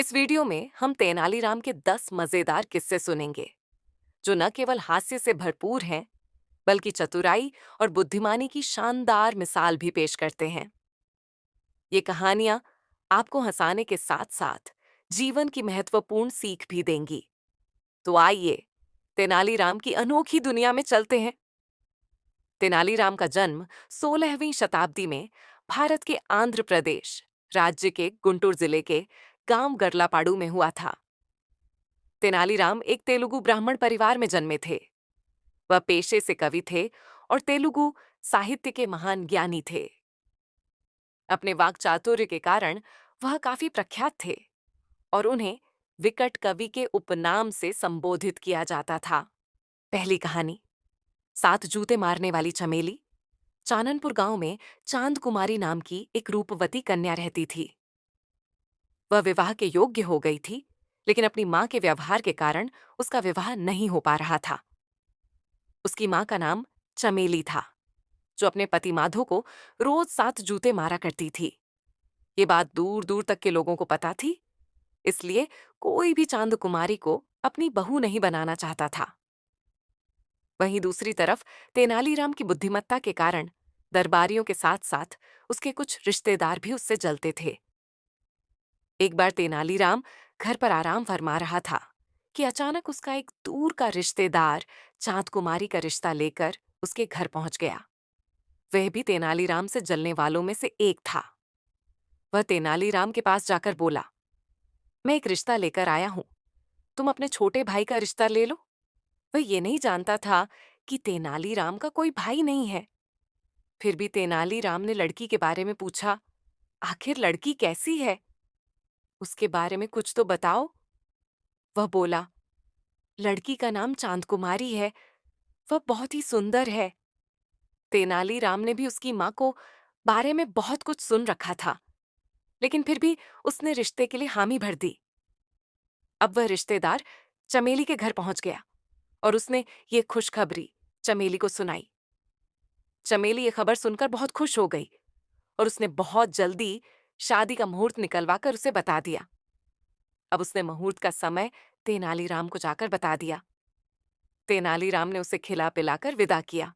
इस वीडियो में हम तेनालीराम के 10 मजेदार किस्से सुनेंगे जो न केवल हास्य से भरपूर हैं बल्कि चतुराई और बुद्धिमानी की शानदार मिसाल भी पेश करते हैं। ये कहानियां आपको हंसाने के साथ साथ जीवन की महत्वपूर्ण सीख भी देंगी। तो आइए तेनालीराम की अनोखी दुनिया में चलते हैं। तेनालीराम का जन्म 16वीं शताब्दी में भारत के आंध्र प्रदेश राज्य के गुंटूर जिले के गांव गरलापाड़ू में हुआ था। तेनालीराम एक तेलुगु ब्राह्मण परिवार में जन्मे थे। वह पेशे से कवि थे और तेलुगु साहित्य के महान ज्ञानी थे। अपने वाक चातुर्य के कारण वह काफी प्रख्यात थे और उन्हें विकट कवि के उपनाम से संबोधित किया जाता था। पहली कहानी, 7 जूते मारने वाली चमेली। चाननपुर गांव में चांद कुमारी नाम की एक रूपवती कन्या रहती थी। वह विवाह के योग्य हो गई थी, लेकिन अपनी मां के व्यवहार के कारण उसका विवाह नहीं हो पा रहा था। उसकी मां का नाम चमेली था, जो अपने पति माधो को रोज 7 जूते मारा करती थी। ये बात दूर दूर तक के लोगों को पता थी, इसलिए कोई भी चांद कुमारी को अपनी बहू नहीं बनाना चाहता था। वहीं दूसरी तरफ तेनालीराम की बुद्धिमत्ता के कारण दरबारियों के साथ साथ उसके कुछ रिश्तेदार भी उससे जलते थे। एक बार तेनालीराम घर पर आराम फरमा रहा था कि अचानक उसका एक दूर का रिश्तेदार चांद कुमारी का रिश्ता लेकर उसके घर पहुंच गया। वह भी तेनालीराम से जलने वालों में से एक था। वह तेनालीराम के पास जाकर बोला, मैं एक रिश्ता लेकर आया हूं, तुम अपने छोटे भाई का रिश्ता ले लो। वह ये नहीं जानता था कि तेनालीराम का कोई भाई नहीं है। फिर भी तेनालीराम ने लड़की के बारे में पूछा, आखिर लड़की कैसी है, उसके बारे में कुछ तो बताओ। वह बोला, लड़की का नाम चांद कुमारी है, वह बहुत ही सुंदर है। तेनालीराम ने भी उसकी मां को बारे में बहुत कुछ सुन रखा था, लेकिन फिर भी उसने रिश्ते के लिए हामी भर दी। अब वह रिश्तेदार चमेली के घर पहुंच गया और उसने ये खुशखबरी चमेली को सुनाई। चमेली ये खबर सुनकर बहुत खुश हो गई और उसने बहुत जल्दी शादी का मुहूर्त निकलवाकर उसे बता दिया। अब उसने मुहूर्त का समय तेनालीराम को जाकर बता दिया। तेनालीराम ने उसे खिला पिलाकर विदा किया।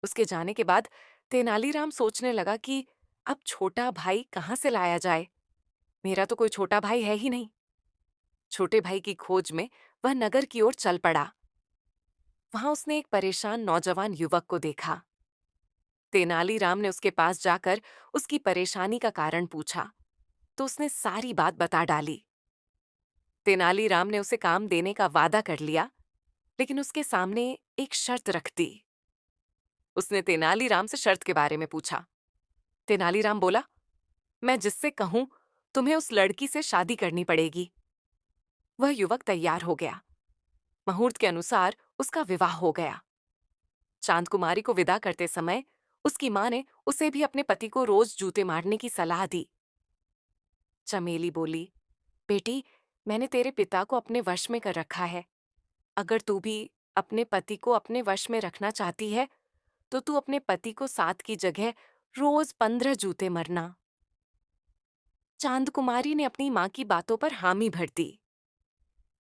उसके जाने के बाद तेनालीराम सोचने लगा कि अब छोटा भाई कहाँ से लाया जाए। मेरा तो कोई छोटा भाई है ही नहीं। छोटे भाई की खोज में वह नगर की ओर चल पड़ा। वहां उसने एक परेशान नौजवान युवक को देखा। तेनालीराम ने उसके पास जाकर उसकी परेशानी का कारण पूछा, तो उसने सारी बात बता डाली। तेनालीराम ने उसे काम देने का वादा कर लिया, लेकिन उसके सामने एक शर्त रख दी। उसने तेनालीराम से शर्त के बारे में पूछा। तेनालीराम बोला, मैं जिससे कहूं तुम्हें उस लड़की से शादी करनी पड़ेगी। वह युवक तैयार हो गया। मुहूर्त के अनुसार उसका विवाह हो गया। चांद कुमारी को विदा करते समय उसकी मां ने उसे भी अपने पति को रोज जूते मारने की सलाह दी। चमेली बोली, बेटी, मैंने तेरे पिता को अपने वश में कर रखा है। अगर तू भी अपने पति को अपने वश में रखना चाहती है, तो तू अपने पति को 7 की जगह रोज 15 जूते मरना। चांद कुमारी ने अपनी मां की बातों पर हामी भर दी।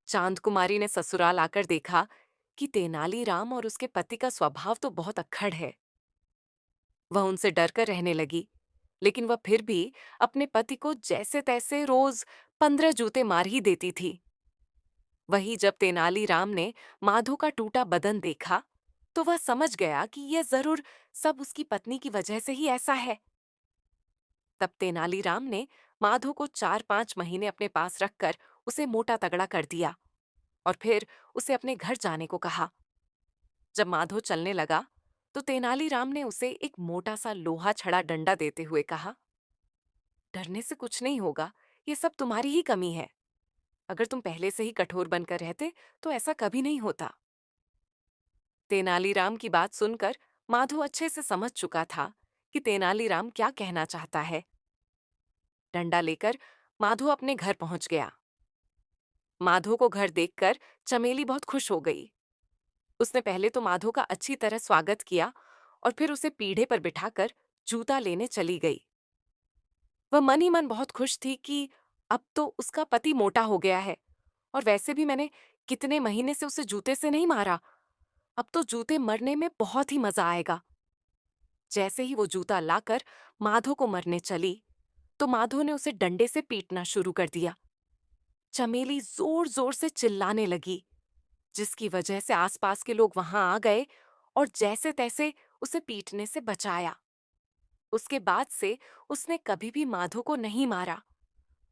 चांद कुमारी ने ससुराल आकर देखा कि तेनालीराम और उसके पति का स्वभाव तो बहुत अक्खड़ है। वह उनसे डरकर रहने लगी, लेकिन वह फिर भी अपने पति को जैसे तैसे रोज 15 जूते मार ही देती थी। वही जब तेनालीराम ने माधो का टूटा बदन देखा, तो वह समझ गया कि यह जरूर सब उसकी पत्नी की वजह से ही ऐसा है। तब तेनालीराम ने माधो को 4-5 महीने अपने पास रखकर उसे मोटा तगड़ा कर दिया और फिर उसे अपने घर जाने को कहा। जब माधो चलने लगा, तो तेनालीराम ने उसे एक मोटा सा लोहा छड़ा डंडा देते हुए कहा, डरने से कुछ नहीं होगा, ये सब तुम्हारी ही कमी है। अगर तुम पहले से ही कठोर बनकर रहते तो ऐसा कभी नहीं होता। तेनालीराम की बात सुनकर माधो अच्छे से समझ चुका था कि तेनालीराम क्या कहना चाहता है। डंडा लेकर माधो अपने घर पहुंच गया। माधो को घर देखकर चमेली बहुत खुश हो गई। उसने पहले तो माधो का अच्छी तरह स्वागत किया और फिर उसे पीढ़े पर बिठाकर जूता लेने चली गई। वह मन ही मन बहुत खुश थी कि अब तो उसका पति मोटा हो गया है, और वैसे भी मैंने कितने महीने से उसे जूते से नहीं मारा। अब तो जूते मरने में बहुत ही मजा आएगा। जैसे ही वो जूता लाकर माधो को मरने चली, तो माधो ने उसे डंडे से पीटना शुरू कर दिया। चमेली जोर जोर से चिल्लाने लगी, जिसकी वजह से आसपास के लोग वहां आ गए और जैसे तैसे उसे पीटने से बचाया। उसके बाद से उसने कभी भी माधो को नहीं मारा,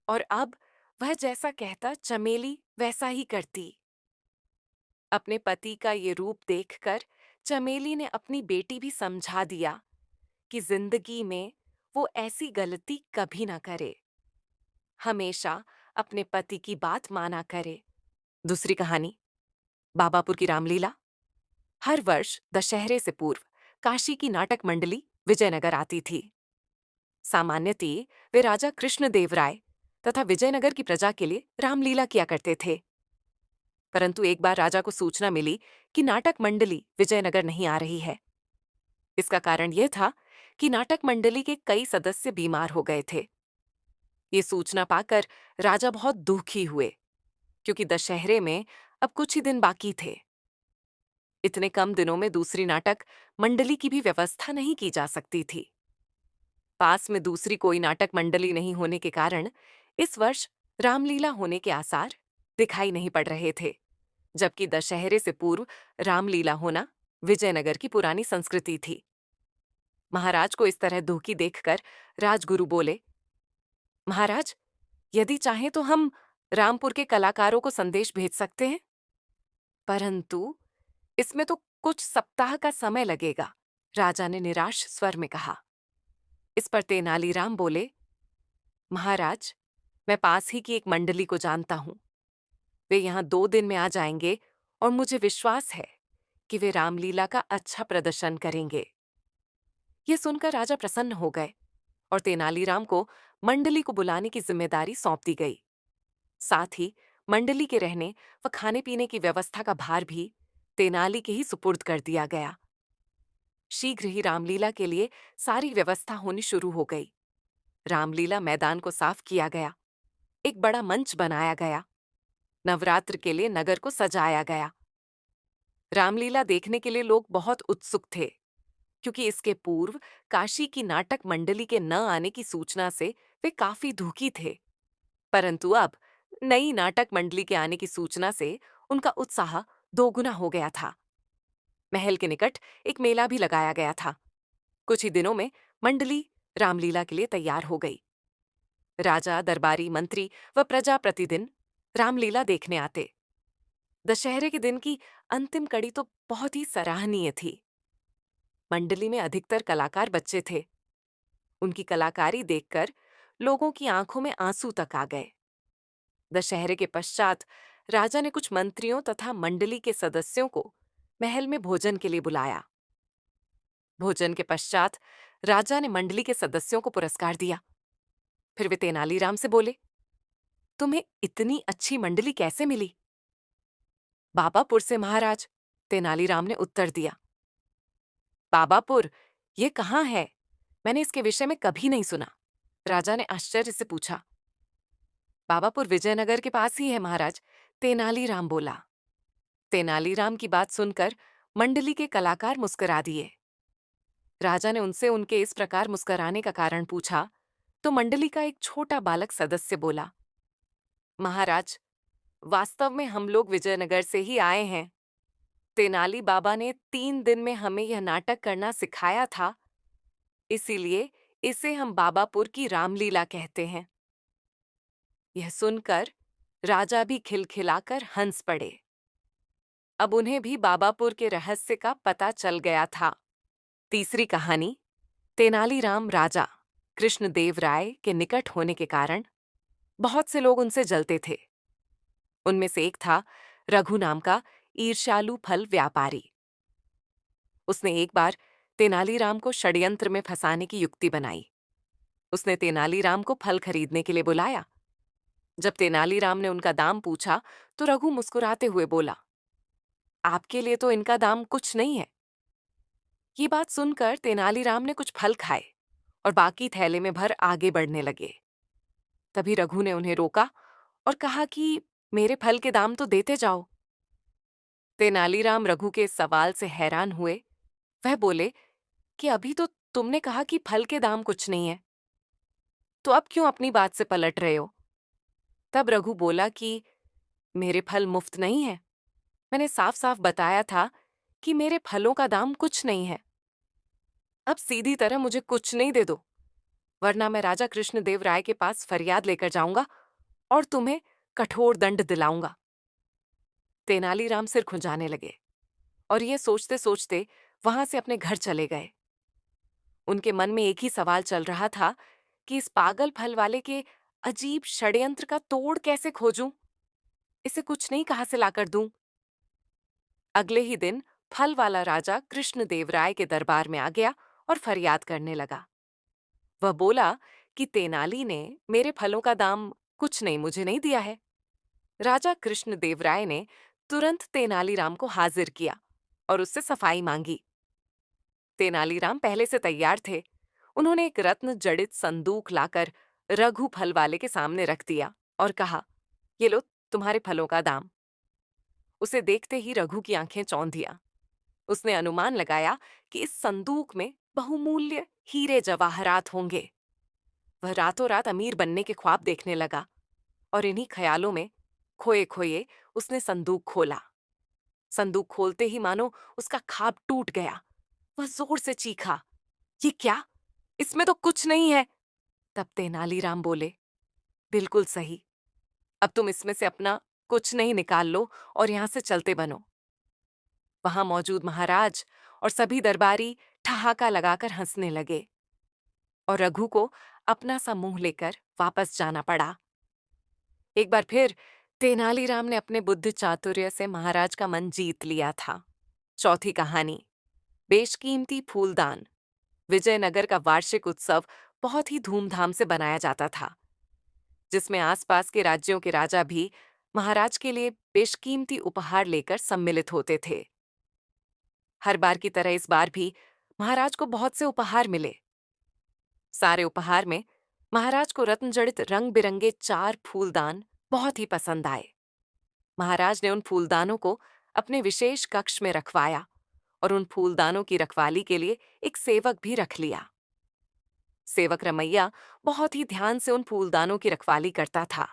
और अब वह जैसा कहता चमेली वैसा ही करती। अपने पति का ये रूप देखकर चमेली ने अपनी बेटी भी समझा दिया कि जिंदगी में वो ऐसी गलती कभी ना करे, हमेशा अपने पति की बात माना करे। दूसरी कहानी, बाबापुर की रामलीला। हर वर्ष दशहरे से पूर्व काशी की नाटक मंडली विजयनगर आती थी। सामान्यतः वे राजा कृष्णदेव राय तथा विजयनगर की प्रजा के लिए रामलीला किया करते थे। परंतु एक बार राजा को सूचना मिली कि नाटक मंडली विजयनगर नहीं आ रही है। इसका कारण यह था कि नाटक मंडली के कई सदस्य बीमार हो गए थे। ये सूचना पाकर राजा बहुत दुखी हुए, क्योंकि दशहरे में अब कुछ ही दिन बाकी थे। इतने कम दिनों में दूसरी नाटक मंडली की भी व्यवस्था नहीं की जा सकती थी। पास में दूसरी कोई नाटक मंडली नहीं होने के कारण इस वर्ष रामलीला होने के आसार दिखाई नहीं पड़ रहे थे, जबकि दशहरे से पूर्व रामलीला होना विजयनगर की पुरानी संस्कृति थी। महाराज को इस तरह दुखी देखकर राजगुरु बोले, महाराज, यदि चाहें तो हम रामपुर के कलाकारों को संदेश भेज सकते हैं, परंतु इसमें तो कुछ सप्ताह का समय लगेगा। राजा ने निराश स्वर में कहा। इस पर तेनालीराम बोले, महाराज, मैं पास ही की एक मंडली को जानता हूं। वे यहां 2 दिन में आ जाएंगे और मुझे विश्वास है कि वे रामलीला का अच्छा प्रदर्शन करेंगे। यह सुनकर राजा प्रसन्न हो गए और तेनालीराम को मंडली को बुलाने की जिम्मेदारी सौंप दी गई। साथ ही मंडली के रहने व खाने पीने की व्यवस्था का भार भी तेनाली के ही सुपुर्द कर दिया गया। शीघ्र ही रामलीला के लिए सारी व्यवस्था होनी शुरू हो गई। रामलीला मैदान को साफ किया गया, एक बड़ा मंच बनाया गया, नवरात्र के लिए नगर को सजाया गया। रामलीला देखने के लिए लोग बहुत उत्सुक थे, क्योंकि इसके पूर्व काशी की नाटक मंडली के न आने की सूचना से वे काफी दुखी थे। परंतु अब नई नाटक मंडली के आने की सूचना से उनका उत्साह दोगुना हो गया था। महल के निकट एक मेला भी लगाया गया था। कुछ ही दिनों में मंडली रामलीला के लिए तैयार हो गई। राजा, दरबारी, मंत्री व प्रजा प्रतिदिन रामलीला देखने आते। दशहरे के दिन की अंतिम कड़ी तो बहुत ही सराहनीय थी। मंडली में अधिकतर कलाकार बच्चे थे। उनकी कलाकारी देखकर लोगों की आंखों में आंसू तक आ गए। दशहरे के पश्चात राजा ने कुछ मंत्रियों तथा मंडली के सदस्यों को महल में भोजन के लिए बुलाया। भोजन के पश्चात राजा ने मंडली के सदस्यों को पुरस्कार दिया। फिर वे तेनालीराम से बोले, तुम्हें इतनी अच्छी मंडली कैसे मिली? बाबापुर से महाराज, तेनालीराम ने उत्तर दिया। बाबापुर, ये कहाँ है? मैंने इसके विषय में कभी नहीं सुना। राजा ने आश्चर्य से पूछा। बाबापुर विजयनगर के पास ही है महाराज, तेनालीराम बोला। तेनालीराम की बात सुनकर मंडली के कलाकार मुस्कुरा दिए। राजा ने उनसे उनके इस प्रकार मुस्कुराने का कारण पूछा, तो मंडली का एक छोटा बालक सदस्य बोला, महाराज, वास्तव में हम लोग विजयनगर से ही आए हैं। तेनाली बाबा ने 3 दिन में हमें यह नाटक करना सिखाया था, इसीलिए इसे हम बाबापुर की रामलीला कहते हैं। यह सुनकर राजा भी खिलखिलाकर हंस पड़े। अब उन्हें भी बाबापुर के रहस्य का पता चल गया था। तीसरी कहानी, तेनालीराम राजा कृष्णदेव राय के निकट होने के कारण बहुत से लोग उनसे जलते थे। उनमें से एक था रघु नाम का ईर्ष्यालु फल व्यापारी। उसने एक बार तेनालीराम को षड्यंत्र में फंसाने की युक्ति बनाई। उसने तेनालीराम को फल खरीदने के लिए बुलाया। जब तेनालीराम ने उनका दाम पूछा, तो रघु मुस्कुराते हुए बोला, आपके लिए तो इनका दाम कुछ नहीं है। ये बात सुनकर तेनालीराम ने कुछ फल खाए और बाकी थैले में भर आगे बढ़ने लगे। तभी रघु ने उन्हें रोका और कहा कि मेरे फल के दाम तो देते जाओ। तेनालीराम रघु के इस सवाल से हैरान हुए। वह बोले कि अभी तो तुमने कहा कि फल के दाम कुछ नहीं है, तो अब क्यों अपनी बात से पलट रहे हो? तब रघु बोला कि मेरे फल मुफ्त नहीं है। मैंने साफ साफ बताया था कि मेरे फलों का दाम कुछ नहीं है। अब सीधी तरह मुझे कुछ नहीं दे दो, वरना मैं राजा कृष्णदेव राय के पास फरियाद लेकर जाऊंगा और तुम्हें कठोर दंड दिलाऊंगा। तेनालीराम सिर खुंजाने लगे और ये सोचते सोचते वहां से अपने घर चले गए। उनके मन में एक ही सवाल चल रहा था कि इस पागल फल वाले के अजीब षड्यंत्र का तोड़ कैसे खोजूं, इसे कुछ नहीं कहां से लाकर दूं। अगले ही दिन फल वाला राजा कृष्णदेव राय के दरबार में आ गया और फरियाद करने लगा। वह बोला कि तेनाली ने मेरे फलों का दाम कुछ नहीं मुझे नहीं दिया है। राजा कृष्णदेव राय ने तुरंत तेनालीराम को हाजिर किया और उससे सफाई मांगी। तेनालीराम पहले से तैयार थे। उन्होंने एक रत्न जड़ित संदूक लाकर रघु फल वाले के सामने रख दिया और कहा, ये लो तुम्हारे फलों का दाम। उसे देखते ही रघु की आंखें चौंधिया। उसने अनुमान लगाया कि इस संदूक में बहुमूल्य हीरे जवाहरात होंगे। वह रातों रात अमीर बनने के ख्वाब देखने लगा और इन्हीं ख्यालों में खोए खोए उसने संदूक खोला। संदूक खोलते ही मानो उसका ख्वाब टूट गया। वह जोर से चीखा, ये क्या? इसमें तो कुछ नहीं है। तब तेनालीराम बोले, बिल्कुल सही। अब तुम इसमें से अपना कुछ नहीं निकाल लो और यहां से चलते बनो। वहां मौजूद महाराज और सभी दरबारी ठहाका लगाकर हंसने लगे और रघु को अपना सा मुंह लेकर वापस जाना पड़ा। एक बार फिर तेनालीराम ने अपने बुद्धि चातुर्य से महाराज का मन जीत लिया था। चौथी कहानी, बेशकीमती फूलदान। विजयनगर का वार्षिक उत्सव बहुत ही धूमधाम से बनाया जाता था, जिसमें आसपास के राज्यों के राजा भी महाराज के लिए बेशकीमती उपहार लेकर सम्मिलित होते थे। हर बार की तरह इस बार भी महाराज को बहुत से उपहार मिले। सारे उपहार में महाराज को रत्नजड़ित रंग बिरंगे 4 फूलदान बहुत ही पसंद आए। महाराज ने उन फूलदानों को अपने विशेष कक्ष में रखवाया और उन फूलदानों की रखवाली के लिए एक सेवक भी रख लिया। सेवक रमैया बहुत ही ध्यान से उन फूलदानों की रखवाली करता था,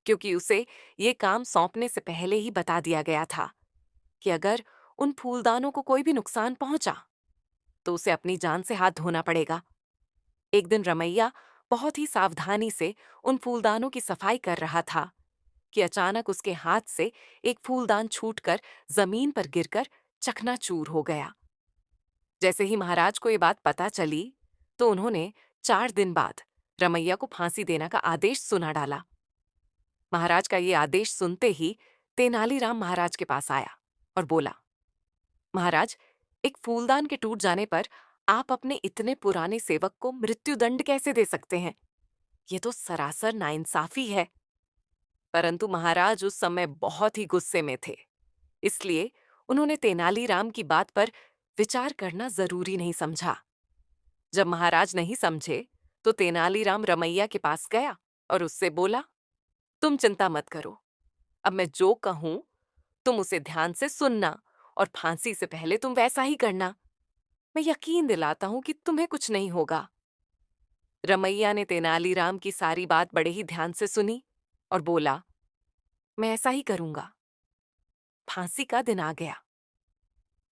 क्योंकि उसे ये काम सौंपने से पहले ही बता दिया गया था कि अगर उन फूलदानों को कोई भी नुकसान पहुंचा तो उसे अपनी जान से हाथ धोना पड़ेगा। एक दिन रमैया बहुत ही सावधानी से उन फूलदानों की सफाई कर रहा था कि अचानक उसके हाथ से एक फूलदान छूटकर जमीन पर गिरकर चकनाचूर हो गया। जैसे ही महाराज को ये बात पता चली तो उन्होंने 4 दिन बाद रमैया को फांसी देने का आदेश सुना डाला। महाराज का ये आदेश सुनते ही तेनालीराम महाराज के पास आया और बोला, महाराज, एक फूलदान के टूट जाने पर आप अपने इतने पुराने सेवक को मृत्युदंड कैसे दे सकते हैं? ये तो सरासर नाइंसाफी है। परंतु महाराज उस समय बहुत ही गुस्से में थे, इसलिए उन्होंने तेनालीराम की बात पर विचार करना जरूरी नहीं समझा। जब महाराज नहीं समझे तो तेनालीराम रमैया के पास गया और उससे बोला, तुम चिंता मत करो, अब मैं जो कहूं तुम उसे ध्यान से सुनना और फांसी से पहले तुम वैसा ही करना। मैं यकीन दिलाता हूं कि तुम्हें कुछ नहीं होगा। रमैया ने तेनालीराम की सारी बात बड़े ही ध्यान से सुनी और बोला, मैं ऐसा ही करूंगा। फांसी का दिन आ गया।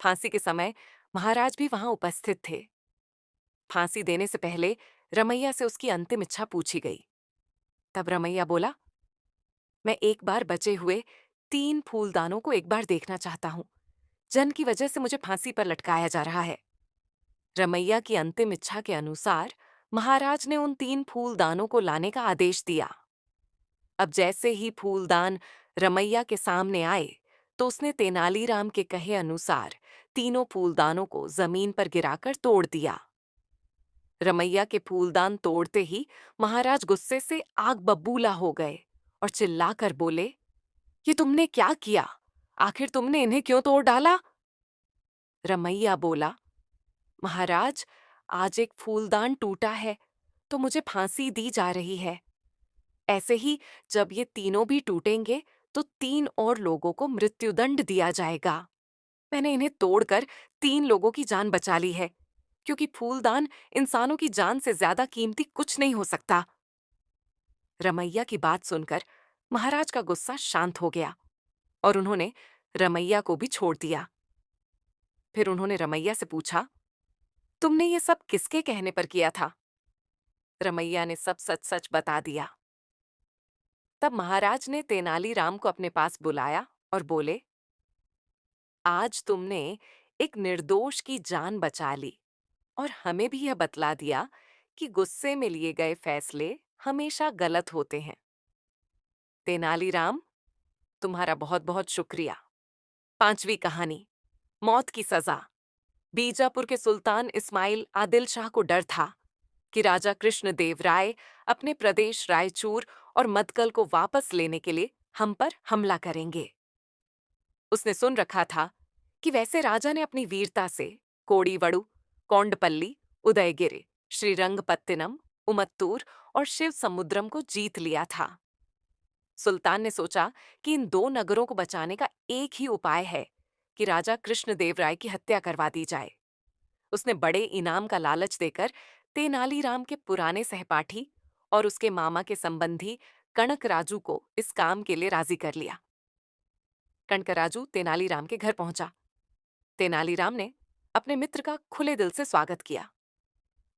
फांसी के समय महाराज भी वहां उपस्थित थे। फांसी देने से पहले रमैया से उसकी अंतिम इच्छा पूछी गई। तब रमैया बोला, मैं एक बार बचे हुए 3 फूलदानों को एक बार देखना चाहता हूं। जन की वजह से मुझे फांसी पर लटकाया जा रहा है। रमैया की अंतिम इच्छा के अनुसार महाराज ने उन 3 फूलदानों को लाने का आदेश दिया। अब जैसे ही फूलदान रमैया के सामने आए तो उसने तेनालीराम के कहे अनुसार तीनों फूलदानों को जमीन पर गिराकर तोड़ दिया। रमैया के फूलदान तोड़ते ही महाराज गुस्से से आग बबूला हो गए और चिल्लाकर बोले, ये तुमने क्या किया? आखिर तुमने इन्हें क्यों तोड़ डाला? रमैया बोला, महाराज, आज एक फूलदान टूटा है तो मुझे फांसी दी जा रही है। ऐसे ही जब ये तीनों भी टूटेंगे तो 3 और लोगों को मृत्युदंड दिया जाएगा। मैंने इन्हें तोड़कर 3 लोगों की जान बचा ली है, क्योंकि फूलदान इंसानों की जान से ज्यादा कीमती कुछ नहीं हो सकता। रमैया की बात सुनकर महाराज का गुस्सा शांत हो गया और उन्होंने रमैया को भी छोड़ दिया। फिर उन्होंने रमैया से पूछा, तुमने ये सब किसके कहने पर किया था? रमैया ने सब सच सच बता दिया। तब महाराज ने तेनालीराम को अपने पास बुलाया और बोले, आज तुमने एक निर्दोष की जान बचा ली और हमें भी यह बतला दिया कि गुस्से में लिए गए फैसले हमेशा गलत होते हैं। तेनालीराम, तुम्हारा बहुत बहुत शुक्रिया। 5वीं कहानी, मौत की सजा। बीजापुर के सुल्तान इस्माइल आदिल शाह को डर था कि राजा कृष्णदेव राय अपने प्रदेश रायचूर और मदकल को वापस लेने के लिए हम पर हमला करेंगे। उसने सुन रखा था कि वैसे राजा ने अपनी वीरता से कोड़ीवड़ु, कौंडपल्ली, उदयगिरि, श्रीरंगपत्तिनम, उमत्तूर और शिव समुद्रम को जीत लिया था। सुल्तान ने सोचा कि इन 2 नगरों को बचाने का एक ही उपाय है कि राजा कृष्णदेव राय की हत्या करवा दी जाए। उसने बड़े इनाम का लालच देकर तेनालीराम के पुराने सहपाठी और उसके मामा के संबंधी कनकराजू को इस काम के लिए राजी कर लिया। कनकराजू तेनालीराम के घर पहुंचा। तेनालीराम ने अपने मित्र का खुले दिल से स्वागत किया,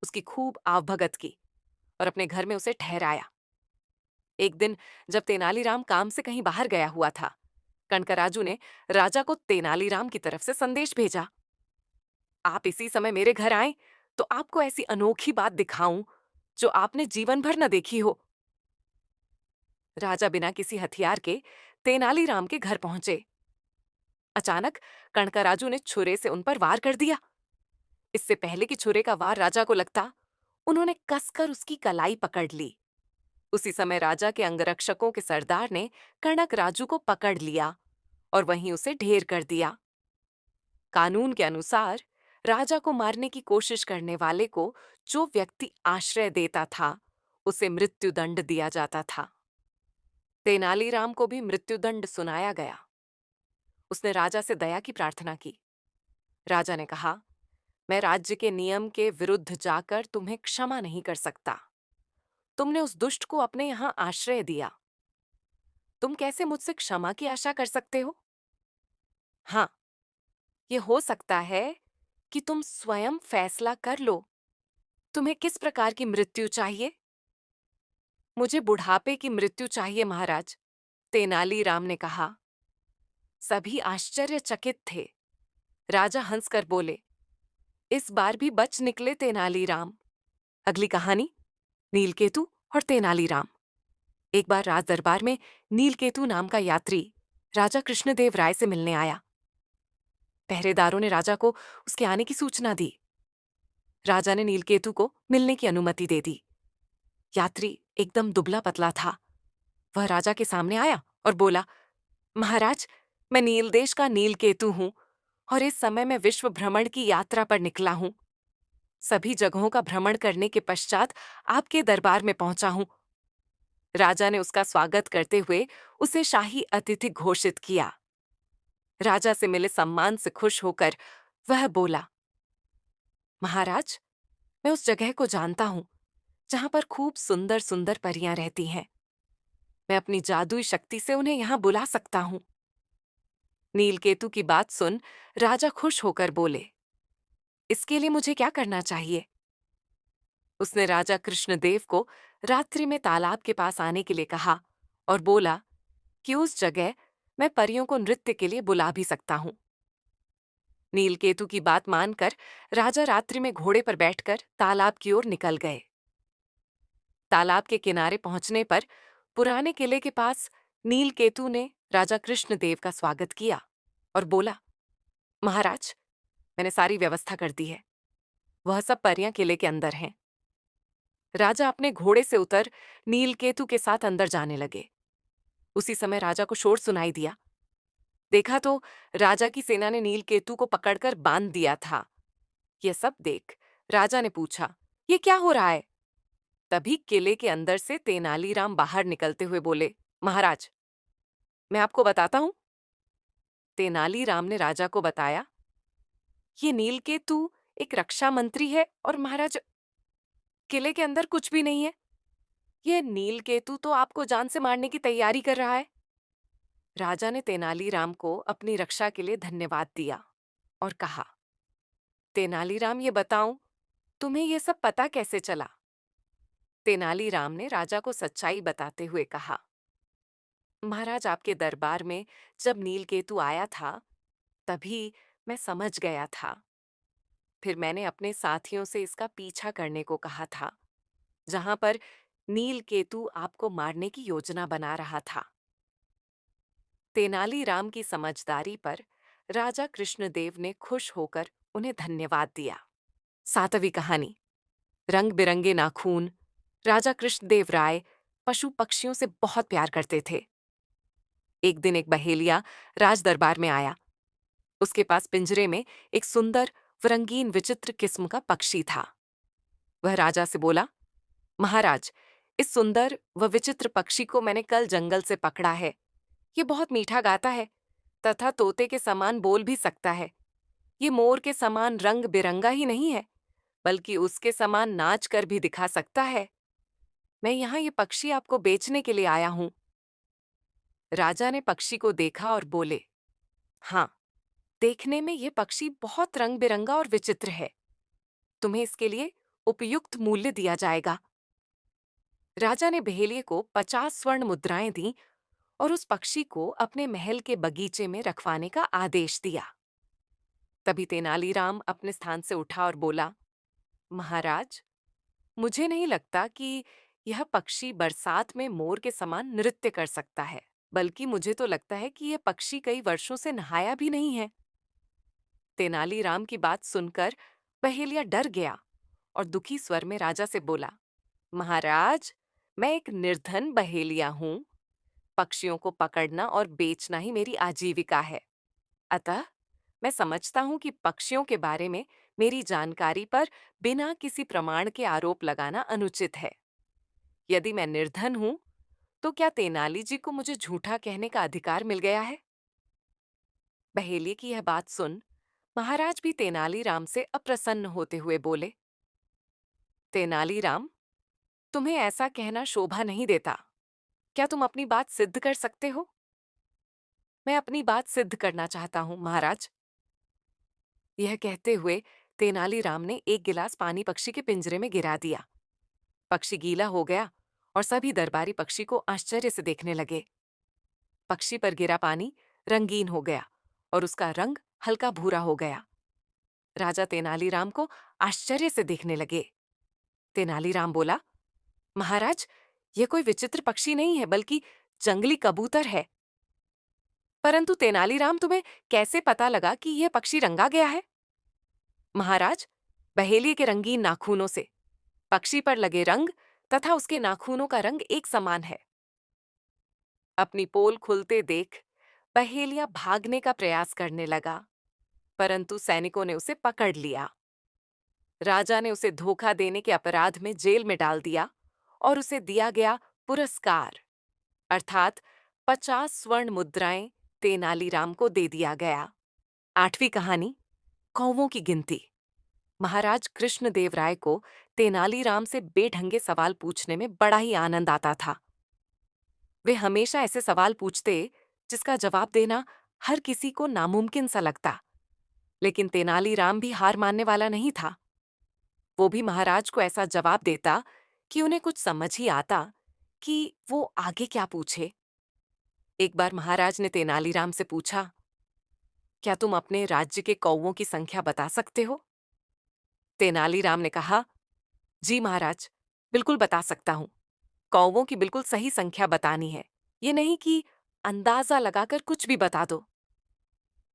उसकी खूब आवभगत की और अपने घर में उसे ठहराया। एक दिन जब तेनालीराम काम से कहीं बाहर गया हुआ था, कनकराजू ने राजा को तेनालीराम की तरफ से संदेश भेजा, आप इसी समय मेरे घर आएं तो आपको ऐसी अनोखी बात दिखाऊं जो आपने जीवन भर न देखी हो। राजा बिना किसी हथियार के तेनालीराम के घर पहुंचे। अचानक कनकराजू ने छुरे से उन पर वार कर दिया। इससे पहले कि छुरे का वार राजा को लगता, उन्होंने कसकर उसकी कलाई पकड़ ली। उसी समय राजा के अंगरक्षकों के सरदार ने कनकराजू को पकड़ लिया और वहीं उसे ढेर कर दिया। कानून के अनुसार राजा को मारने की कोशिश करने वाले को जो व्यक्ति आश्रय देता था, उसे मृत्युदंड दिया जाता था। तेनालीराम को भी मृत्युदंड सुनाया गया। उसने राजा से दया की प्रार्थना की। राजा ने कहा, मैं राज्य के नियम के विरुद्ध जाकर तुम्हें क्षमा नहीं कर सकता। तुमने उस दुष्ट को अपने यहां आश्रय दिया। तुम कैसे मुझसे क्षमा की आशा कर सकते हो? हाँ, ये हो सकता है कि तुम स्वयं फैसला कर लो। तुम्हें किस प्रकार की मृत्यु चाहिए? मुझे बुढ़ापे की मृत्यु चाहिए महाराज, तेनालीराम ने कहा। सभी आश्चर्यचकित थे। राजा हंसकर बोले, इस बार भी बच निकले तेनालीराम। अगली कहानी, नीलकेतु और तेनालीराम। एक बार राज दरबार में नीलकेतु नाम का यात्री राजा कृष्णदेव राय से मिलने आया। पहरेदारों ने राजा को उसके आने की सूचना दी। राजा ने नीलकेतु को मिलने की अनुमति दे दी। यात्री एकदम दुबला पतला था। वह राजा के सामने आया और बोला, महाराज, मैं नीलदेश का नीलकेतु हूं और इस समय मैं विश्व भ्रमण की यात्रा पर निकला हूं। सभी जगहों का भ्रमण करने के पश्चात आपके दरबार में पहुंचा हूं। राजा ने उसका स्वागत करते हुए उसे शाही अतिथि घोषित किया। राजा से मिले सम्मान से खुश होकर वह बोला, महाराज, मैं उस जगह को जानता हूं जहां पर खूब सुंदर सुंदर परियां रहती हैं। मैं अपनी जादुई शक्ति से उन्हें यहां बुला सकता हूं। नीलकेतु की बात सुन राजा खुश होकर बोले, इसके लिए मुझे क्या करना चाहिए? उसने राजा कृष्णदेव को रात्रि में तालाब के पास आने के लिए कहा और बोला कि उस जगह मैं परियों को नृत्य के लिए बुला भी सकता हूं। नीलकेतु की बात मानकर राजा रात्रि में घोड़े पर बैठकर तालाब की ओर निकल गए। तालाब के किनारे पहुंचने पर पुराने किले के पास नीलकेतु ने राजा कृष्णदेव का स्वागत किया और बोला, महाराज, मैंने सारी व्यवस्था कर दी है। वह सब परियां किले के अंदर हैं। राजा अपने घोड़े से उतर नीलकेतु के साथ अंदर जाने लगे। उसी समय राजा को शोर सुनाई दिया। देखा तो राजा की सेना ने नीलकेतु को पकड़कर बांध दिया था। यह सब देख राजा ने पूछा, ये क्या हो रहा है? तभी किले के अंदर से तेनालीराम बाहर निकलते हुए बोले, महाराज, मैं आपको बताता हूं। तेनालीराम ने राजा को बताया, ये नीलकेतु एक रक्षा मंत्री है और महाराज, किले के अंदर कुछ भी नहीं है। ये नीलकेतु तो आपको जान से मारने की तैयारी कर रहा है। राजा ने तेनालीराम को अपनी रक्षा के लिए धन्यवाद दिया और कहा, तेनालीराम, ये बताऊं, तुम्हें ये सब पता कैसे चला? तेनालीराम ने राजा को सच्चाई बताते हुए कहा, महाराज, आपके दरबार में जब नीलकेतु आया था तभी मैं समझ गया था। फिर मैंने अपने साथियों से इसका पीछा करने को कहा था, जहां पर नीलकेतु आपको मारने की योजना बना रहा था। तेनालीराम की समझदारी पर राजा कृष्णदेव ने खुश होकर उन्हें धन्यवाद दिया। 7वीं कहानी, रंग बिरंगे नाखून। राजा कृष्णदेव राय पशु पक्षियों से बहुत प्यार करते थे। एक दिन एक बहेलिया राज दरबार में आया। उसके पास पिंजरे में एक सुंदर रंगीन विचित्र किस्म का पक्षी था। वह राजा से बोला, महाराज, इस सुंदर व विचित्र पक्षी को मैंने कल जंगल से पकड़ा है। ये बहुत मीठा गाता है तथा तोते के समान बोल भी सकता है। ये मोर के समान रंग बिरंगा ही नहीं है, बल्कि उसके समान नाच कर भी दिखा सकता है। मैं यहाँ ये पक्षी आपको बेचने के लिए आया हूं। राजा ने पक्षी को देखा और बोले, हाँ, देखने में ये पक्षी बहुत रंग बिरंगा और विचित्र है। तुम्हें इसके लिए उपयुक्त मूल्य दिया जाएगा। राजा ने बहेलिये को 50 स्वर्ण मुद्राएं दी और उस पक्षी को अपने महल के बगीचे में रखवाने का आदेश दिया। तभी तेनालीराम अपने स्थान से उठा और बोला, महाराज, मुझे नहीं लगता कि यह पक्षी बरसात में मोर के समान नृत्य कर सकता है, बल्कि मुझे तो लगता है कि यह पक्षी कई वर्षों से नहाया भी नहीं है। तेनालीराम की बात सुनकर बहेलिया डर गया और दुखी स्वर में राजा से बोला, महाराज, मैं एक निर्धन बहेलिया हूं। पक्षियों को पकड़ना और बेचना ही मेरी आजीविका है। अतः मैं समझता हूं कि पक्षियों के बारे में मेरी जानकारी पर बिना किसी प्रमाण के आरोप लगाना अनुचित है। यदि मैं निर्धन हूं, तो क्या तेनाली जी को मुझे झूठा कहने का अधिकार मिल गया है? बहेलिये की यह बात सुन महाराज भी तेनालीराम से अप्रसन्न होते हुए बोले, तेनालीराम, तुम्हें ऐसा कहना शोभा नहीं देता। क्या तुम अपनी बात सिद्ध कर सकते हो? मैं अपनी बात सिद्ध करना चाहता हूं, महाराज। यह कहते हुए तेनालीराम ने एक गिलास पानी पक्षी के पिंजरे में गिरा दिया। पक्षी गीला हो गया और सभी दरबारी पक्षी को आश्चर्य से देखने लगे। पक्षी पर गिरा पानी रंगीन हो गया और उसका रंग हल्का भूरा हो गया। राजा तेनालीराम को आश्चर्य से देखने लगे। तेनालीराम बोला, महाराज, यह कोई विचित्र पक्षी नहीं है, बल्कि जंगली कबूतर है। परंतु तेनालीराम, तुम्हें कैसे पता लगा कि यह पक्षी रंगा गया है? महाराज, बहेलिये के रंगीन नाखूनों से। पक्षी पर लगे रंग तथा उसके नाखूनों का रंग एक समान है। अपनी पोल खुलते देख बहेलिया भागने का प्रयास करने लगा, परंतु सैनिकों ने उसे पकड़ लिया। राजा ने उसे धोखा देने के अपराध में जेल में डाल दिया और उसे दिया गया पुरस्कार, अर्थात 50 स्वर्ण मुद्राएं तेनालीराम को दे दिया गया। 8वीं कहानी, कौवों की गिनती। महाराज कृष्णदेव राय को तेनालीराम से बेढंगे सवाल पूछने में बड़ा ही आनंद आता था। वे हमेशा ऐसे सवाल पूछते जिसका जवाब देना हर किसी को नामुमकिन सा लगता, लेकिन तेनालीराम भी हार मानने वाला नहीं था। वो भी महाराज को ऐसा जवाब देता कि उन्हें कुछ समझ ही आता कि वो आगे क्या पूछे। एक बार महाराज ने तेनालीराम से पूछा, क्या तुम अपने राज्य के कौवों की संख्या बता सकते हो? तेनालीराम ने कहा, जी महाराज, बिल्कुल बता सकता हूं। कौवों की बिल्कुल सही संख्या बतानी है, ये नहीं कि अंदाजा लगाकर कुछ भी बता दो।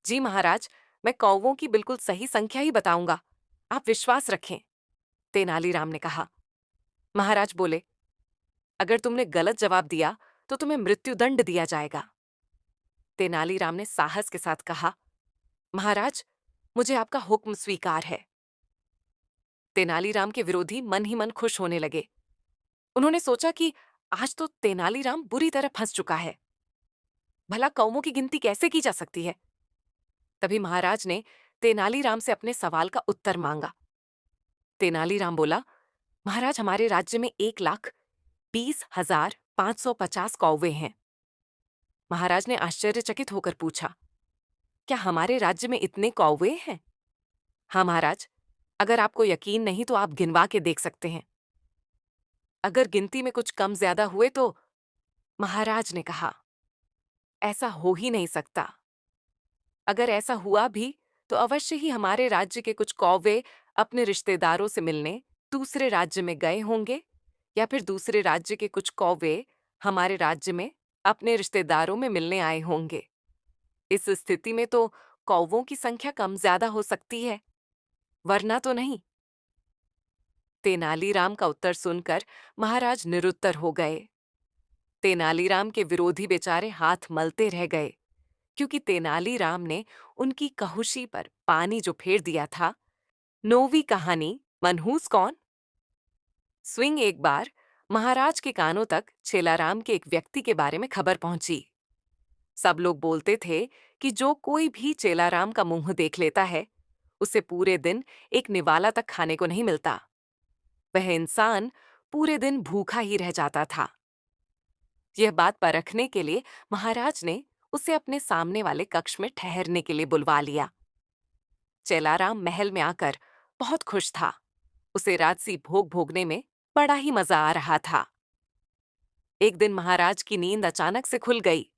जी महाराज, मैं कौवों की बिल्कुल सही संख्या ही बताऊंगा, आप विश्वास रखें, तेनालीराम ने कहा। महाराज बोले, अगर तुमने गलत जवाब दिया तो तुम्हें मृत्युदंड दिया जाएगा। तेनालीराम ने साहस के साथ कहा, महाराज, मुझे आपका हुक्म स्वीकार है। तेनालीराम के विरोधी मन ही मन खुश होने लगे। उन्होंने सोचा कि आज तो तेनालीराम बुरी तरह फंस चुका है। भला कौवों की गिनती कैसे की जा सकती है? तभी महाराज ने तेनालीराम से अपने सवाल का उत्तर मांगा। तेनालीराम बोला, महाराज, हमारे राज्य में 1,20,550 कौवे हैं। महाराज ने आश्चर्यचकित होकर पूछा, क्या हमारे राज्य में इतने कौवे हैं? हाँ महाराज, अगर आपको यकीन नहीं तो आप गिनवा के देख सकते हैं। अगर गिनती में कुछ कम ज्यादा हुए तो? महाराज ने कहा, ऐसा हो ही नहीं सकता। अगर ऐसा हुआ भी तो अवश्य ही हमारे राज्य के कुछ कौवे अपने रिश्तेदारों से मिलने दूसरे राज्य में गए होंगे, या फिर दूसरे राज्य के कुछ कौवे हमारे राज्य में अपने रिश्तेदारों में मिलने आए होंगे। इस स्थिति में तो कौवों की संख्या कम ज्यादा हो सकती है, वरना तो नहीं। तेनालीराम का उत्तर सुनकर महाराज निरुत्तर हो गए। तेनालीराम के विरोधी बेचारे हाथ मलते रह गए, क्योंकि तेनालीराम ने उनकी कहुशी पर पानी जो फेर दिया था। 9वीं कहानी, मनहूस कौन? स्विंग एक बार महाराज के कानों तक छेलाराम के एक व्यक्ति के बारे में खबर पहुंची। सब लोग बोलते थे कि जो कोई भी चेलाराम का मुंह देख लेता है, उसे पूरे दिन एक निवाला तक खाने को नहीं मिलता। वह इंसान पूरे दिन भूखा ही रह जाता था। यह बात परखने के लिए महाराज ने उसे अपने सामने वाले कक्ष में ठहरने के लिए बुलवा लिया। चेलाराम महल में आकर बहुत खुश था। उसे राजसी भोग भोगने में बड़ा ही मजा आ रहा था। एक दिन महाराज की नींद अचानक से खुल गई।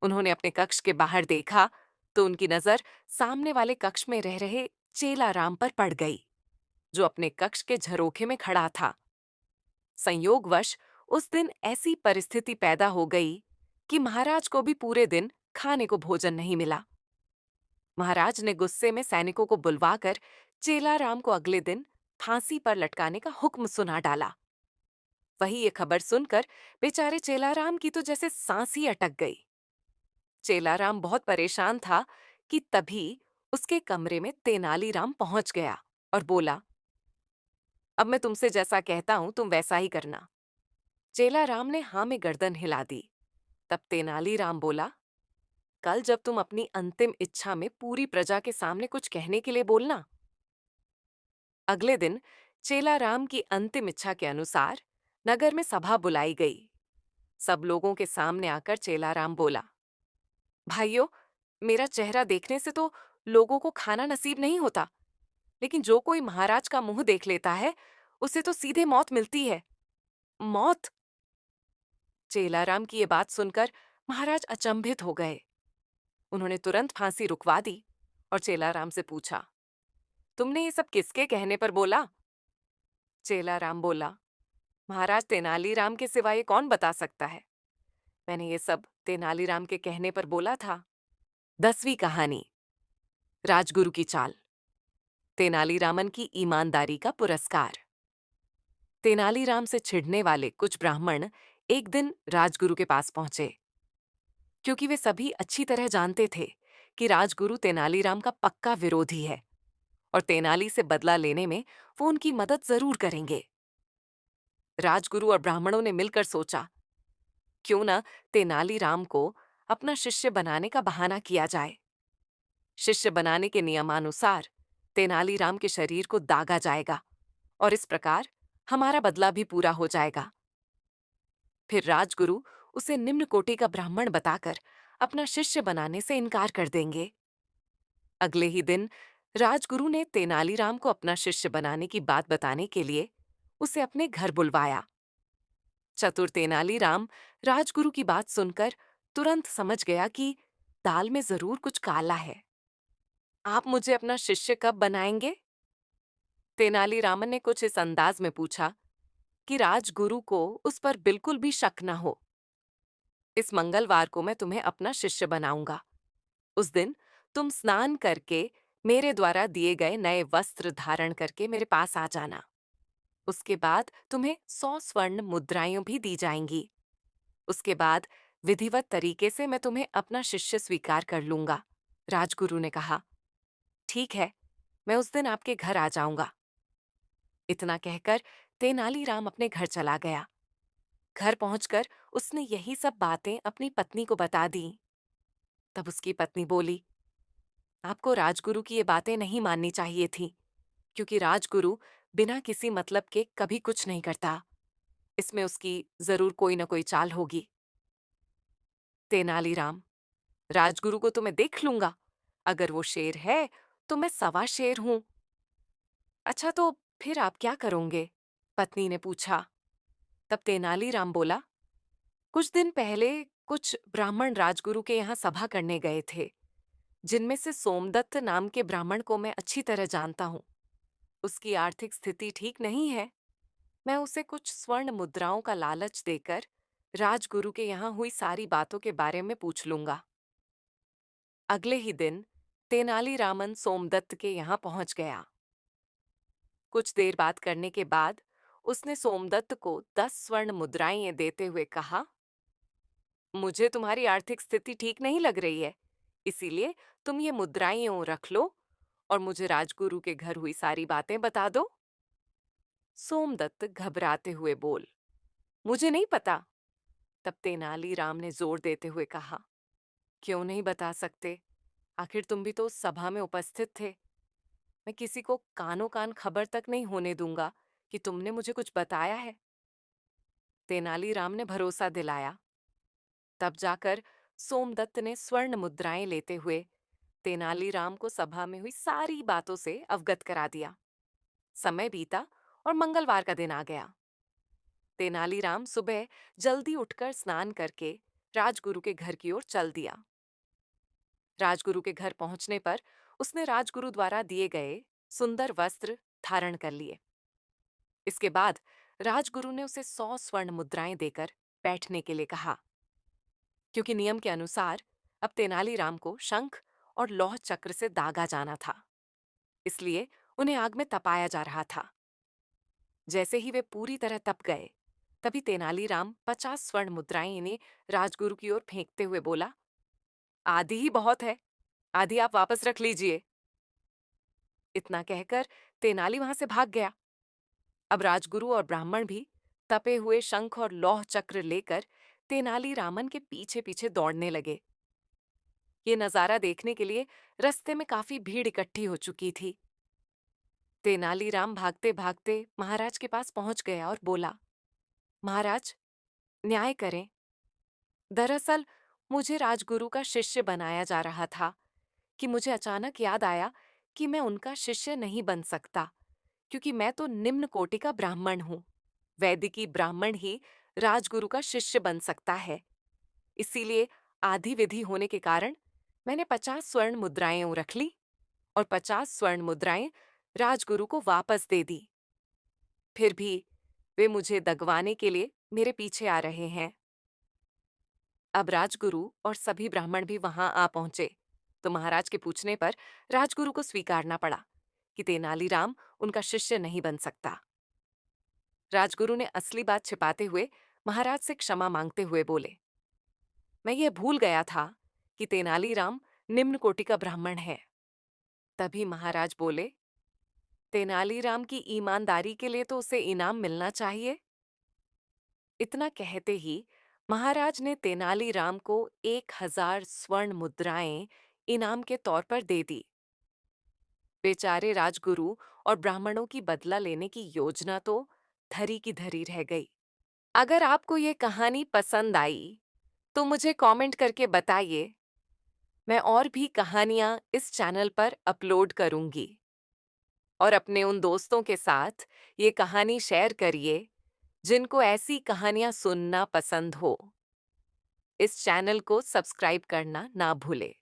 उन्होंने अपने कक्ष के बाहर देखा तो उनकी नजर सामने वाले कक्ष में रह रहे चेलाराम पर पड़ गई, जो अपने कक्ष के झरोखे में खड़ा था। संयोगवश उस दिन ऐसी परिस्थिति पैदा हो गई कि महाराज को भी पूरे दिन खाने को भोजन नहीं मिला। महाराज ने गुस्से में सैनिकों को बुलवाकर चेलाराम को अगले दिन फांसी पर लटकाने का हुक्म सुना डाला। वही ये खबर सुनकर बेचारे चेलाराम की तो जैसे सांस ही अटक गई। चेलाराम बहुत परेशान था कि तभी उसके कमरे में तेनालीराम पहुंच गया और बोला, अब मैं तुमसे जैसा कहता हूं तुम वैसा ही करना। चेलाराम ने हाँ में गर्दन हिला दी। तब तेनालीराम बोला, कल जब तुम अपनी अंतिम इच्छा में पूरी प्रजा के सामने कुछ कहने के लिए बोलना। अगले दिन चेलाराम की अंतिम इच्छा के अनुसार नगर में सभा बुलाई गई। सब लोगों के सामने आकर चेलाराम बोला, भाइयों, मेरा चेहरा देखने से तो लोगों को खाना नसीब नहीं होता, लेकिन जो कोई महाराज का मुंह देख लेता है उसे तो सीधे मौत मिलती है। मौत? चेलाराम की ये बात सुनकर महाराज अचंभित हो गए। उन्होंने तुरंत फांसी रुकवा दी और चेलाराम से पूछा, तुमने ये सब किसके कहने पर बोला? चेलाराम बोला, महाराज तेनालीराम के सिवा ये कौन बता सकता है। मैंने ये सब तेनालीराम के कहने पर बोला था। 10वीं कहानी, राजगुरु की चाल। तेनालीरामन की ईमानदारी का पुरस्कार। तेनालीराम से छिड़ने वाले कुछ ब्राह्मण एक दिन राजगुरु के पास पहुंचे, क्योंकि वे सभी अच्छी तरह जानते थे कि राजगुरु तेनालीराम का पक्का विरोधी है और तेनाली से बदला लेने में वो उनकी मदद जरूर करेंगे। राजगुरु और ब्राह्मणों ने मिलकर सोचा, क्यों न तेनालीराम को अपना शिष्य बनाने का बहाना किया जाए। शिष्य बनाने के नियमानुसार तेनालीराम के शरीर को दागा जाएगा और इस प्रकार हमारा बदला भी पूरा हो जाएगा। फिर राजगुरु उसे निम्न कोटि का ब्राह्मण बताकर अपना शिष्य बनाने से इनकार कर देंगे। अगले ही दिन राजगुरु ने तेनालीराम को अपना शिष्य बनाने की बात बताने के लिए उसे अपने घर बुलवाया। चतुर तेनालीराम राजगुरु की बात सुनकर तुरंत समझ गया कि दाल में जरूर कुछ काला है। आप मुझे अपना शिष्य कब बनाएंगे? तेनालीरामन ने कुछ इस अंदाज में पूछा कि राजगुरु को उस पर बिल्कुल भी शक न हो। इस मंगलवार को मैं तुम्हें अपना शिष्य बनाऊंगा। उस दिन तुम स्नान करके मेरे द्वारा दिए गए नए वस्त्र धारण करके मेरे पास आ जाना। उसके बाद तुम्हें 100 स्वर्ण मुद्राएं भी दी जाएंगी। उसके बाद विधिवत तरीके से मैं तुम्हें अपना शिष्य स्वीकार कर लूंगा। राजगुरु ने कहा, ठीक है, मैं उस दिन आपके घर आ जाऊंगा। इतना कहकर तेनालीराम अपने घर चला गया। घर पहुंचकर उसने यही सब बातें अपनी पत्नी को बता दी। तब उसकी पत्नी बोली, आपको राजगुरु की ये बातें नहीं माननी चाहिए थी, क्योंकि राजगुरु बिना किसी मतलब के कभी कुछ नहीं करता। इसमें उसकी जरूर कोई न कोई चाल होगी। तेनालीराम, राजगुरु को तो मैं देख लूंगा। अगर वो शेर है तो मैं सवा शेर हूं। अच्छा, तो फिर आप क्या करोगे? पत्नी ने पूछा। तब तेनालीराम बोला, कुछ दिन पहले कुछ ब्राह्मण राजगुरु के यहाँ सभा करने गए थे, जिनमें से सोमदत्त नाम के ब्राह्मण को मैं अच्छी तरह जानता हूँ। उसकी आर्थिक स्थिति ठीक नहीं है। मैं उसे कुछ स्वर्ण मुद्राओं का लालच देकर राजगुरु के यहाँ हुई सारी बातों के बारे में पूछ लूंगा। अगले ही दिन तेनालीरामन सोमदत्त के यहाँ पहुंच गया। कुछ देर बात करने के बाद उसने सोमदत्त को 10 स्वर्ण मुद्राएं देते हुए कहा, मुझे तुम्हारी आर्थिक स्थिति ठीक नहीं लग रही है, इसीलिए तुम ये मुद्राएं यूं रख लो और मुझे राजगुरु के घर हुई सारी बातें बता दो। सोमदत्त घबराते हुए बोल, मुझे नहीं पता। तब तेनालीराम ने जोर देते हुए कहा, क्यों नहीं बता सकते? आखिर तुम भी तो उस सभा में उपस्थित थे। मैं किसी को कानो कान खबर तक नहीं होने दूंगा कि तुमने मुझे कुछ बताया है। तेनालीराम ने भरोसा दिलाया। तब जाकर सोमदत्त ने स्वर्ण मुद्राएं लेते हुए तेनालीराम को सभा में हुई सारी बातों से अवगत करा दिया। समय बीता और मंगलवार का दिन आ गया। तेनालीराम सुबह जल्दी उठकर स्नान करके राजगुरु के घर की ओर चल दिया। राजगुरु के घर पहुंचने पर उसने राजगुरु द्वारा दिए गए सुंदर वस्त्र धारण कर लिए। इसके बाद राजगुरु ने उसे 100 स्वर्ण मुद्राएं देकर बैठने के लिए कहा, क्योंकि नियम के अनुसार अब तेनालीराम को शंख और लौह चक्र से दागा जाना था, इसलिए उन्हें आग में तपाया जा रहा था। जैसे ही वे पूरी तरह तप गए, तभी तेनालीराम 50 स्वर्ण मुद्राएं इन्हें राजगुरु की ओर फेंकते हुए बोला, आधी ही बहुत है, आधी आप वापस रख लीजिए। इतना कहकर तेनाली वहां से भाग गया। अब राजगुरु और ब्राह्मण भी तपे हुए शंख और लौह चक्र लेकर तेनालीरामन के पीछे पीछे दौड़ने लगे। ये नजारा देखने के लिए रास्ते में काफी भीड़ इकट्ठी हो चुकी थी। तेनालीराम भागते भागते महाराज के पास पहुंच गया और बोला, महाराज, न्याय करें। दरअसल मुझे राजगुरु का शिष्य बनाया जा रहा था कि मुझे अचानक याद आया कि मैं उनका शिष्य नहीं बन सकता, क्योंकि मैं तो निम्न कोटि का ब्राह्मण हूं। वैदिकी ब्राह्मण ही राजगुरु का शिष्य बन सकता है। इसीलिए आधी विधि होने के कारण मैंने 50 स्वर्ण मुद्राएं रख ली और 50 स्वर्ण मुद्राएं राजगुरु को वापस दे दी। फिर भी वे मुझे दगवाने के लिए मेरे पीछे आ रहे हैं। अब राजगुरु और सभी ब्राह्मण भी वहां आ पहुंचे, तो महाराज के पूछने पर राजगुरु को स्वीकारना पड़ा कि तेनालीराम उनका शिष्य नहीं बन सकता। राजगुरु ने असली बात छिपाते हुए महाराज से क्षमा मांगते हुए बोले, मैं ये भूल गया था कि तेनालीराम निम्न कोटि का ब्राह्मण है। तभी महाराज बोले, तेनालीराम की ईमानदारी के लिए तो उसे इनाम मिलना चाहिए। इतना कहते ही महाराज ने तेनालीराम को 1000 स्वर्ण मुद्राएं इनाम के तौर पर दे दी। बेचारे राजगुरु और ब्राह्मणों की बदला लेने की योजना तो धरी की धरी रह गई। अगर आपको ये कहानी पसंद आई तो मुझे कमेंट करके बताइए। मैं और भी कहानियां इस चैनल पर अपलोड करूंगी। और अपने उन दोस्तों के साथ ये कहानी शेयर करिए जिनको ऐसी कहानियां सुनना पसंद हो। इस चैनल को सब्सक्राइब करना ना भूले।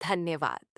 धन्यवाद।